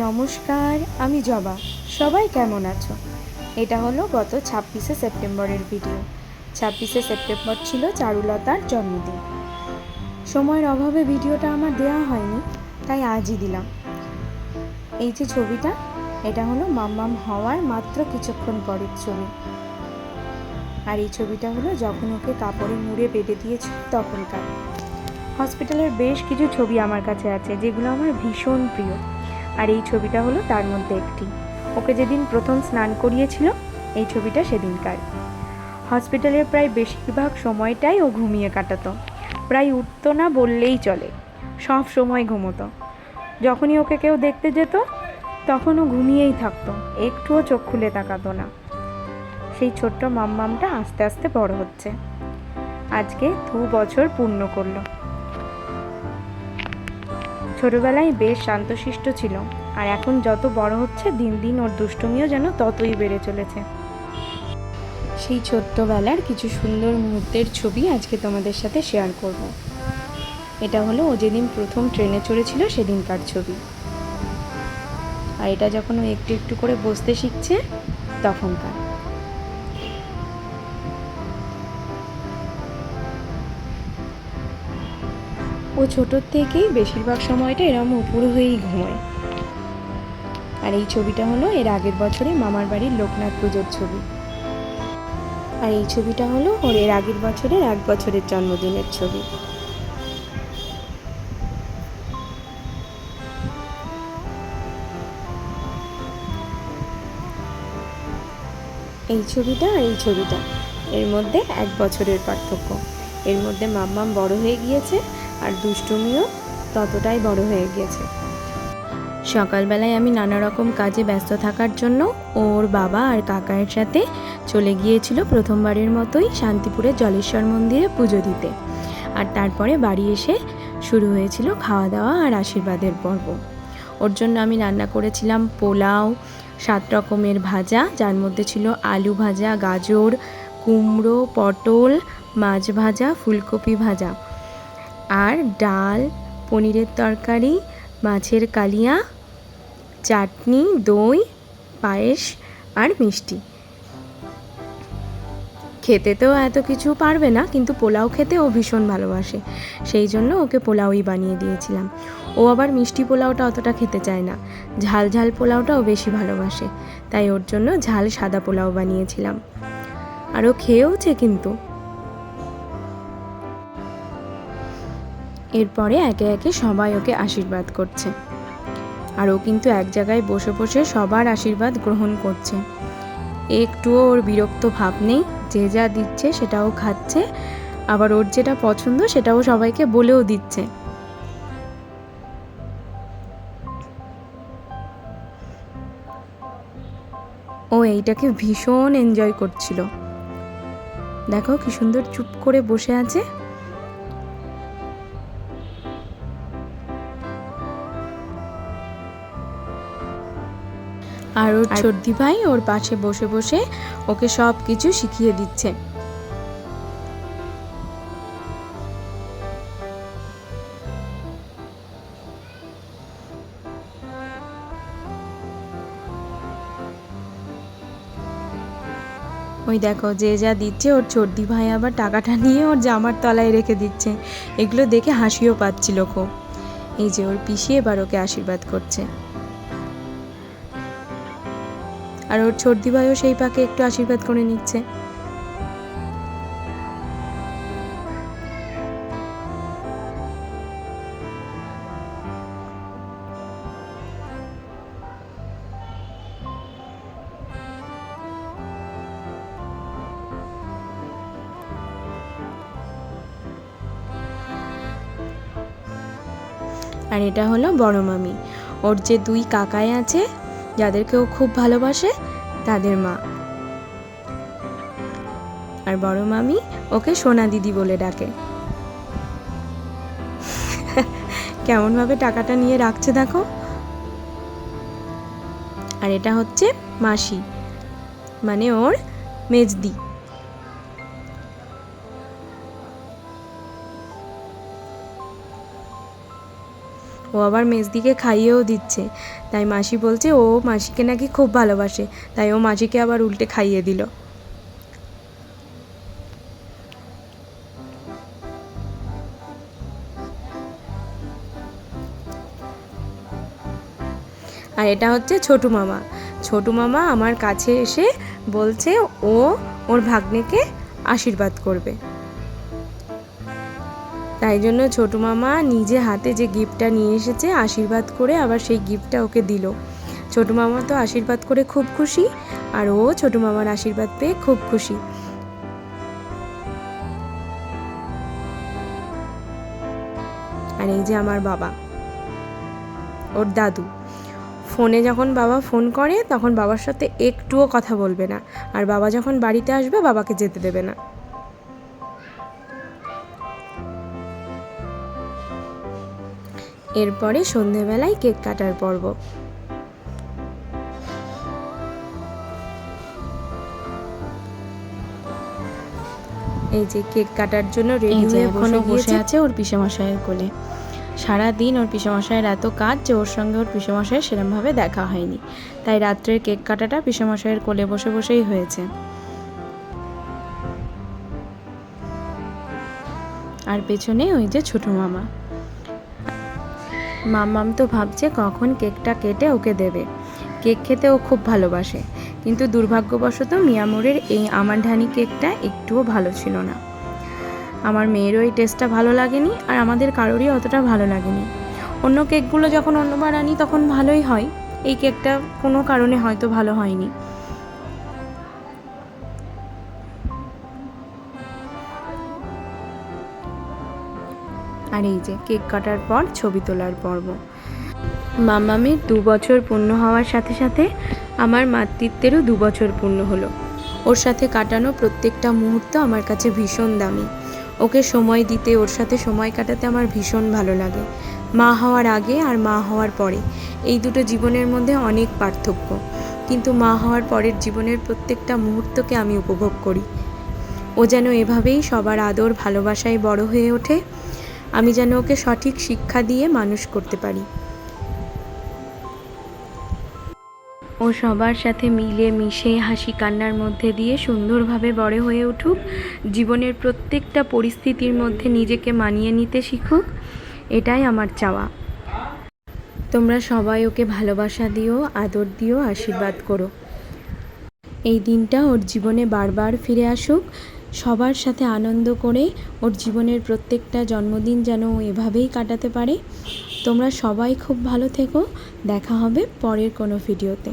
নমস্কার, আমি জবা। সবাই কেমন আছো? এটা হলো গত 26শে সেপ্টেম্বরের ভিডিও। 26শে সেপ্টেম্বর ছিল চারুলতার জন্মদিন। সময়ের অভাবে ভিডিওটা আমার দেওয়া হয়নি, তাই আজই দিলাম। এই যে ছবিটা, এটা হলো মাম্মাম হওয়ার মাত্র কিছুক্ষণ পরের ছবি। আর এই ছবিটা হলো যখন ওকে কাপড়ে মুড়ে বেঁধে দিয়েছিল তখনকার। হসপিটালের বেশ কিছু ছবি আমার কাছে আছে যেগুলো আমার ভীষণ প্রিয়, আর এই ছবিটা হলো তার মধ্যে একটি। ওকে যেদিন প্রথম স্নান করিয়েছিল এই ছবিটা সেদিনকার। হসপিটালের প্রায় বেশিরভাগ সময়টাই ও ঘুমিয়ে কাটাতো, প্রায় উঠতো না বললেই চলে, সব সময় ঘুমোতো। যখনই ওকে কেউ দেখতে যেত তখন ও ঘুমিয়েই থাকতো, একটুও চোখ খুলে তাকাতো না। সেই ছোট্ট মাম্মামটা আস্তে আস্তে বড় হচ্ছে, আজকে 2 বছর পূর্ণ করলো। ছোটবেলায় বেশ শান্তশিষ্ট ছিল, আর এখন যত বড় হচ্ছে দিন দিন ওর দুষ্টুমিও যেন ততই বেড়ে চলেছে। সেই ছোট্টবেলার কিছু সুন্দর মুহূর্তের ছবি আজকে তোমাদের সাথে শেয়ার করব। এটা হলো ও যেদিন প্রথম ট্রেনে চড়েছিল সেদিনকার ছবি, আর এটা যখন ও একটু একটু করে বসতে শিখছে তখনকার। ও ছোটোর থেকেই বেশিরভাগ সময়টা এরম উপরে হয়েই ঘুমোয়। আর এই ছবিটা হলো এর আগের বছরে মামার বাড়ির লোকনাথ পুজোর ছবি। আর এই ছবিটা হলো ওর এর আগের বছরের 1 বছরের জন্মদিনের ছবি। এই ছবিটা আর এই ছবিটা, এর মধ্যে 1 বছরের পার্থক্য। এর মধ্যে মাম্মাম বড় হয়ে গিয়েছে, আর দুষ্টুমিও ততটাই বড় হয়ে গিয়েছে। সকালবেলায় আমি নানা রকম কাজে ব্যস্ত থাকার জন্য ওর বাবা আর কাকার সাথে চলে গিয়েছিল প্রথমবারের মতোই শান্তিপুরের জলেশ্বর মন্দিরে পুজো দিতে। আর তারপরে বাড়ি এসে শুরু হয়েছিল খাওয়া দাওয়া আর আশীর্বাদের পর্ব। ওর জন্য আমি রান্না করেছিলাম পোলাও, 7 রকমের ভাজা, যার মধ্যে ছিল আলু ভাজা, গাজর, কুমড়ো, পটল, মাছ ভাজা, ফুলকপি ভাজা, আর ডাল, পনিরের তরকারি, মাছের কালিয়া, চাটনি, দই, পায়েস আর মিষ্টি। খেতে তো এত কিছু পারবে না, কিন্তু পোলাও খেতে ও ভীষণ ভালোবাসে, সেই জন্য ওকে পোলাওই বানিয়ে দিয়েছিলাম। ও আবার মিষ্টি পোলাওটা অতটা খেতে চায় না, ঝাল ঝাল পোলাওটা ও বেশি ভালোবাসে, তাই ওর জন্য ঝাল সাদা পোলাও বানিয়েছিলাম। আর ও খেয়েওছে কিন্তু। এরপরে একে একে সবাই ওকে আশীর্বাদ করছে, আর ও কিন্তু এক জায়গায় বসে বসে সবার আশীর্বাদ গ্রহণ করছে। একটুও ওর বিরক্ত ভাব নেই, যে যা দিচ্ছে সেটাও খাচ্ছে, আবার ওর যেটা পছন্দ সেটাও সবাইকে বলেও দিচ্ছে। ও এইটাকে ভীষণ এনজয় করছিল। দেখো কি সুন্দর চুপ করে বসে আছে। আর ওর ছোটদি ভাই ওর পাশে বসে বসে ওকে সব কিছু শিখিয়ে দিচ্ছে। ওই দেখো যে যা দিচ্ছে, ওর ছোটদি ভাই আবার টাকাটা নিয়ে ওর জামার তলায় রেখে দিচ্ছে। এগুলো দেখে হাসিও পাচ্ছিল খুব। এই যে ওর পিসি এবার ওকে আশীর্বাদ করছে, আর ওর ছোটদি ভাইও সেই পাকে একটু আশীর্বাদ করে নিচ্ছে। আর এটা হলো বড় মামি, ওর যে 2 কাকাই আছে যাদেরকে ও খুব ভালোবাসে তাদের মা। আর বড় মামি ওকে সোনা দিদি বলে ডাকে। কেমনভাবে টাকাটা নিয়ে রাখছে দেখো। আর এটা হচ্ছে মাসি, মানে ওর মেজদি। ও ও আবার মেজদিকে খাইয়েও দিচ্ছে। তাই মাসি বলছে ও মাসিকে নাকি খুব ভালোবাসে, তাই ও মাসিকে আবার উল্টে খাইয়ে দিল। আর এটা হচ্ছে ছোটু মামা। ছোটু মামা আমার কাছে এসে বলছে ও ওর ভাগ্নেকে আশীর্বাদ করবে, তাই জন্য ছোটু মামা নিজে হাতে যে গিফটটা নিয়ে এসেছে আশীর্বাদ করে আবার সেই গিফটটা ওকে দিল। ছোটু মামা তো আশীর্বাদ করে খুব খুশি, আর ও ছোটু মামার আশীর্বাদ পেয়ে খুব খুশি। আর এই যে আমার বাবা, ওর দাদু। ফোনে যখন বাবা ফোন করে তখন বাবার সাথে একটুও কথা বলবে না, আর বাবা যখন বাড়িতে আসবে বাবাকে যেতে দেবে না। এরপরে সন্ধেবেলায় কেক কাটার পর্ব। এই যে কেক কাটার জন্য রেডি হয়ে বসে আছে ওর পিসেমশাইয়ের কোলে। সারাদিন ওর পিসেমশাইয়ের এত কাজ যে ওর সঙ্গে ওর পিসেমশাইয়ের সেরমভাবে দেখা হয়নি, তাই রাত্রের কেক কাটাটা পিসেমশাইয়ের কোলে বসে বসেই হয়েছে। আর পেছনে ওই যে ছোট মামা। মাম্মাম তো ভাবছে কখন কেকটা কেটে ওকে দেবে। কেক খেতে ও খুব ভালোবাসে, কিন্তু দুর্ভাগ্যবশত মিয়ামোরের এই আমানঢানি কেকটা একটুও ভালো ছিল না। আমার মেয়েরও এই টেস্টটা ভালো লাগেনি, আর আমাদের কারোরই অতটা ভালো লাগেনি। অন্য কেকগুলো যখন অন্যবার আনি তখন ভালোই হয়, এই কেকটা কোনো কারণে হয়তো ভালো হয়নি। আর এই যে কেক কাটার পর ছবি তোলার পর্ব। মাম্মামের 2 বছর পূর্ণ হওয়ার সাথে সাথে আমার মাতৃত্বেরও 2 বছর পূর্ণ হলো। ওর সাথে কাটানো প্রত্যেকটা মুহূর্ত আমার কাছে ভীষণ দামি। ওকে সময় দিতে, ওর সাথে সময় কাটাতে আমার ভীষণ ভালো লাগে। মা হওয়ার আগে আর মা হওয়ার পরে এই দুটো জীবনের মধ্যে অনেক পার্থক্য, কিন্তু মা হওয়ার পরের জীবনের প্রত্যেকটা মুহূর্তকে আমি উপভোগ করি। ও যেন এভাবেই সবার আদর ভালোবাসায় বড় হয়ে ওঠে, আমি যেন ওকে সঠিক শিক্ষা দিয়ে মানুষ করতে পারি। ও সবার সাথে মিলে মিশে হাসি কান্নার মধ্যে দিয়ে সুন্দরভাবে বড় হয়ে উঠুক, জীবনের প্রত্যেকটা পরিস্থিতির মধ্যে নিজেকে মানিয়ে নিতে শিখুক, এটাই আমার চাওয়া। তোমরা সবাই ওকে ভালোবাসা দিও, আদর দিও, আশীর্বাদ করো। এই দিনটা ওর জীবনে বারবার ফিরে আসুক, সবার সাথে আনন্দ করে ওর জীবনের প্রত্যেকটা জন্মদিন যেন ও এভাবেই কাটাতে পারে। তোমরা সবাই খুব ভালো থেকো, দেখা হবে পরের কোনো ভিডিওতে।